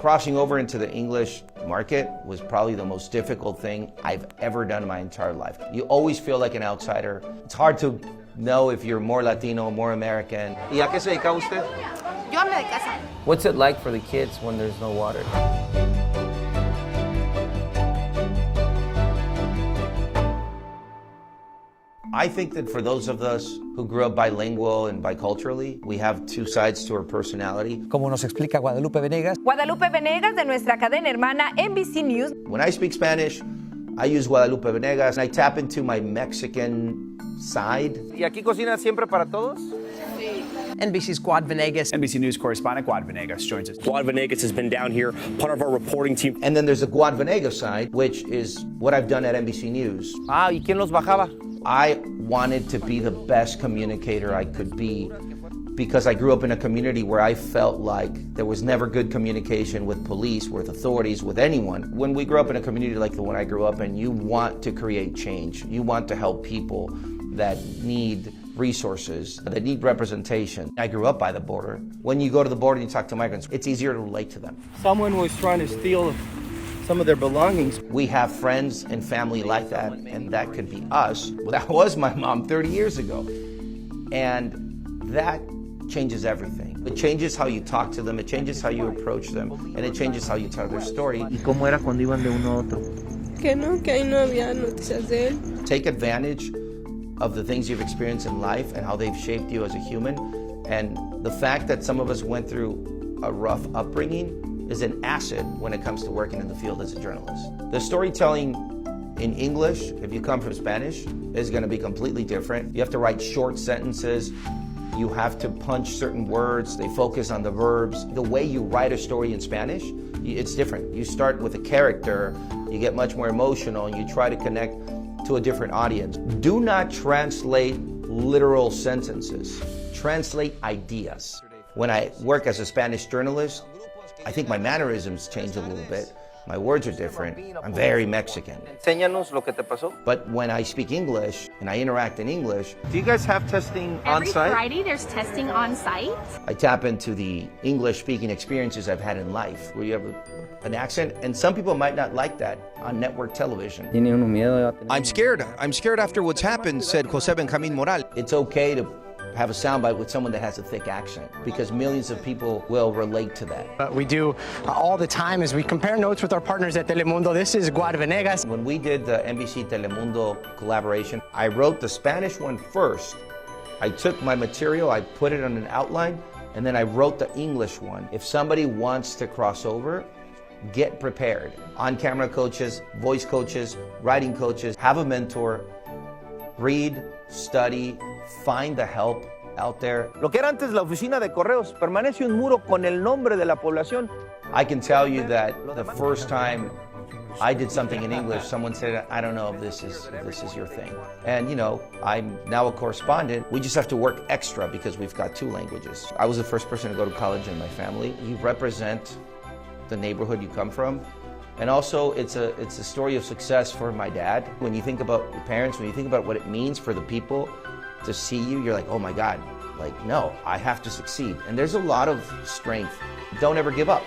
Crossing over into the English market was probably the most difficult thing I've ever done in my entire life. You always feel like an outsider. It's hard to know if you're more Latino, more American. ¿Y a qué se dedica usted? Yo amo de casa. What's it like for the kids when there's no water? I think that for those of us who grew up bilingual and biculturally, we have two sides to our personality. Como nos explica Guadalupe Venegas. Guadalupe Venegas de nuestra cadena hermana NBC News. When I speak Spanish, I use Guadalupe Venegas and I tap into my Mexican side. ¿Y aquí cocina siempre para todos? NBC's Guad Venegas. NBC News correspondent Guad Venegas joins us. Guad Venegas has been down here, part of our reporting team. And then there's the Guad Venegas side, which is what I've done at NBC News. Ah, ¿y quién los bajaba? I wanted to be the best communicator I could be because I grew up in a community where I felt like there was never good communication with police, with authorities, with anyone. When we grew up in a community like the one I grew up in, you want to create change. You want to help people that need resources, that need representation. I grew up by the border. When you go to the border and you talk to migrants, it's easier to relate to them. Someone was trying to steal some of their belongings. We have friends and family like that, and that could be us. Well, that was my mom 30 years ago. And that changes everything. It changes how you talk to them, it changes how you approach them, and it changes how you tell their story. ¿Y cómo era cuando iban de uno a otro? Que ahí no había noticias de él. Take advantage of the things you've experienced in life and how they've shaped you as a human. And the fact that some of us went through a rough upbringing is an asset when it comes to working in the field as a journalist. The storytelling in English, if you come from Spanish, is going to be completely different. You have to write short sentences. You have to punch certain words. They focus on the verbs. The way you write a story in Spanish, it's different. You start with a character, you get much more emotional, and you try to connect to a different audience. Do not translate literal sentences. Translate ideas. When I work as a Spanish journalist, I think my mannerisms change a little bit. My words are different. I'm very Mexican. Enséñanos lo que te pasó. But when I speak English and I interact in English, Do you guys have testing on site? Every Friday there's testing on site. I tap into the English speaking experiences I've had in life, where you have an accent, and some people might not like that on network television. I'm scared. I'm scared after what's happened, said Jose Benjamin Moral. It's okay to have a soundbite with someone that has a thick accent because millions of people will relate to that. We do all the time is we compare notes with our partners at Telemundo. This is Guad Venegas. When we did the NBC Telemundo collaboration, I wrote the Spanish one first. I took my material, I put it on an outline, and then I wrote the English one. If somebody wants to cross over, get prepared. On-camera coaches, voice coaches, writing coaches, have a mentor, read, study, find the help out there. Lo que era antes la oficina de correos, permanece un muro con el nombre de la población. I can tell you that the first time I did something in English, someone said, I don't know if this is your thing. And you know, I'm now a correspondent. We just have to work extra because we've got two languages. I was the first person to go to college in my family. You represent the neighborhood you come from. And also, it's a story of success for my dad. When you think about your parents, when you think about what it means for the people to see you, you're like, oh my God, like, no, I have to succeed. And there's a lot of strength. Don't ever give up.